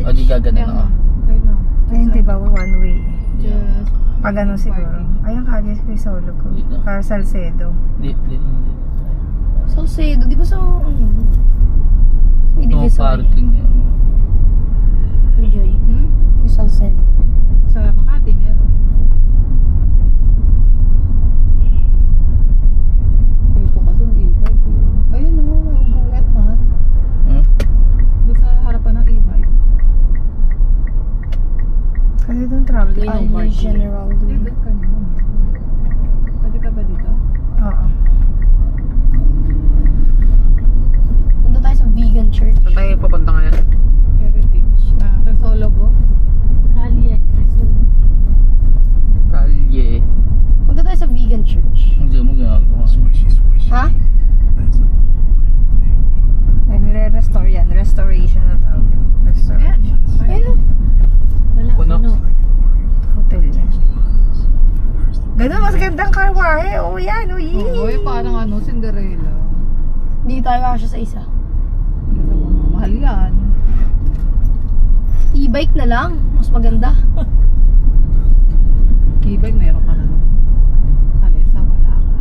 O di ka ganun ako. Ayun diba, one way. Pag ano siguro. Ayun kagis ko yung solo ko. Para Salcedo. Salcedo, di ba sa ano? No parking yun. Joy? Yung Salcedo. Sa Makati meron. Ito kasi ng e-bike. Ayun o, may ugat man. Doon sa harapan ng e-bike. Kasi doon traffic. Ay, general doon. Doon ka nyo. Pwede ka ba dito? Oo. Punta tayo sa vegan church. Saan tayo papunta ngayon? Heritage. Resolobo. Kalye. Kalye. Punta tayo sa vegan church. Hindi mo ginagawa. Ha? Ay, nire-restore yan. Restoration na tawag. Restoration. Ayun. Puno. Hotel yan. Ganun, mas gandang karwahe. Oo yan, o yee. Oo, parang ano, Cinderella. Hindi tayo kasya sa isa. Mahal yan. E-bike na lang. Mas maganda. E-bike meron ka na. Kalesa, wala ka.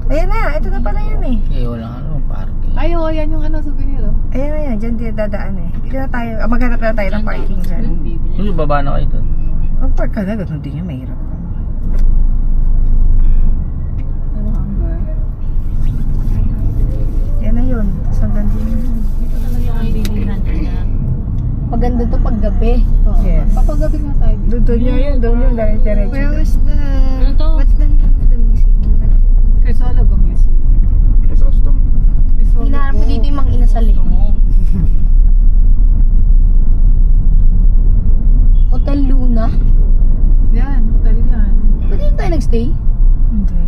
Ayan na, ito na pala yan eh. Eh wala nga naman parking. Ay, oo, yan yung ano, souvenir oh. Ayan na yan, dyan din dadaan eh. Dito na tayo, maghanap na tayo ng parking dyan. Uy, baba na kayo doon. Mag-park ka na, ganun din yung mahirap. Ano hanggang? Yan na yun, tapos hanggang din yun. Dito talaga yung kaibigan niya. Maganda to pag gabi. Yes. Papagabi nga tayo. Doon yun, dahil diretso. Where was the... Ano to? What's the name of the museum? Crisologo Museum. Chrysostom. Hinahanap ko dito yung mga inasal eh. Hotel Luna. Yan, hotel yan. Pwede din tayo nagstay? Hindi.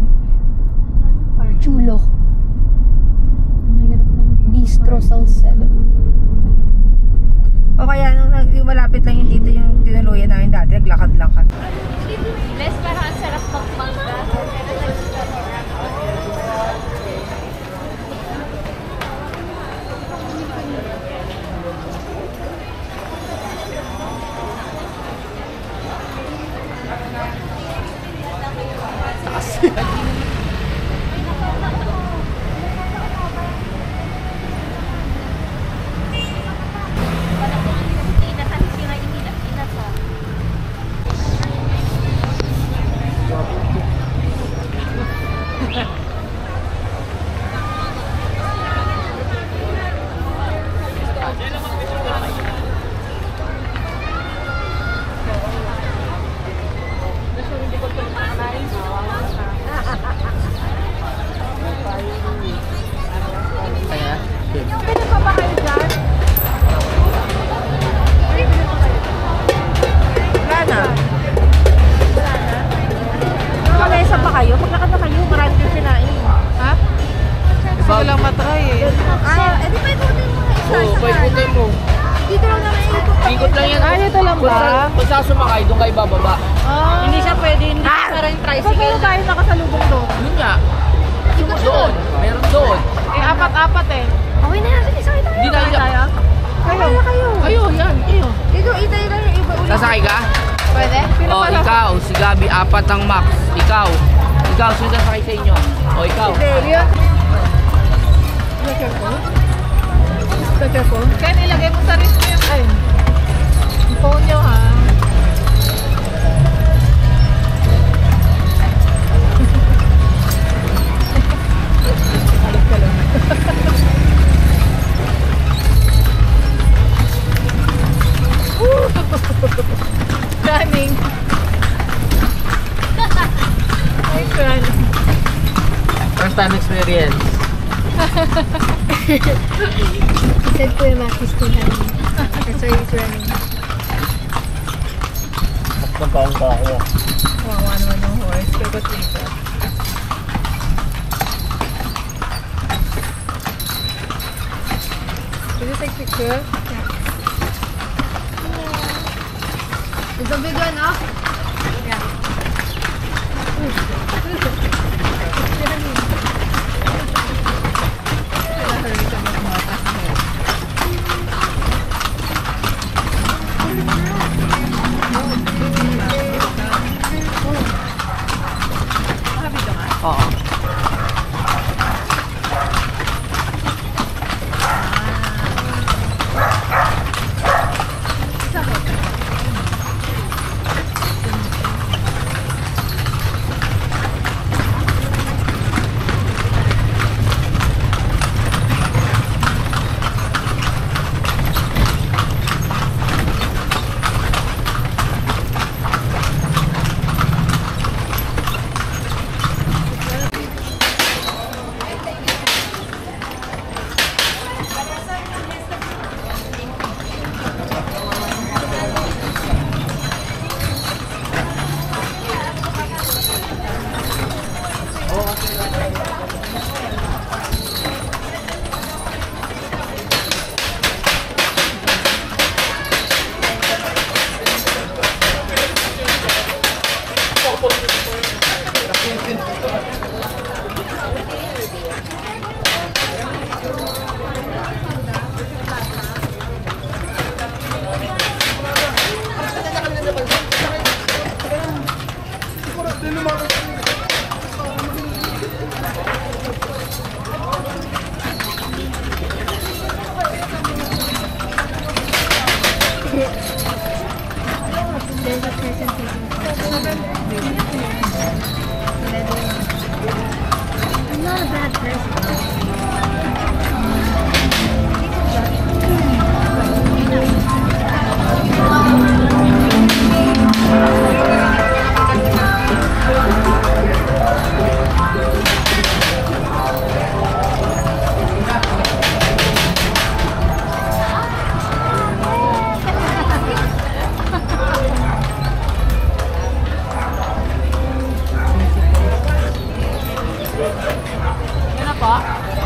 Chulo. Mahirap lang dito. Bistro Salcedo. O kaya yung malapit lang yung dito yung tinuluyan namin dati, naglakad lang kami. Les, parang ang sarap magmangga. Ikot lang yan. Dito lang ba? Kung saan sumakay, doon kayo bababa. Hindi siya pwede, hindi siya rin tricycle. Meron tayo nakasalubong doon. Yun nga. Doon. Meron doon. Eh, apat-apat eh. Okay na yan. Sige, sakay tayo. Hindi tayo. Kayo, yan. Dito, itay lang yung iba ulit. Sasakay ka? Pwede? O, ikaw. Si Gabi, 4 ang max. Ikaw. Sino sasakay sa inyo? O, ikaw. Careful. Ken, ilagay mo sa wrist mo yung phone nyo ha. Running. Nice running. First time experience. Said Kuya Mac is still running. That's why he's running. Magpapang pa ako. Wawa naman ng horse. Pero dito. Did you take picture? Yeah. It's a big one, ah. Yeah. There's a person taking I'm not a bad person. Yan na po.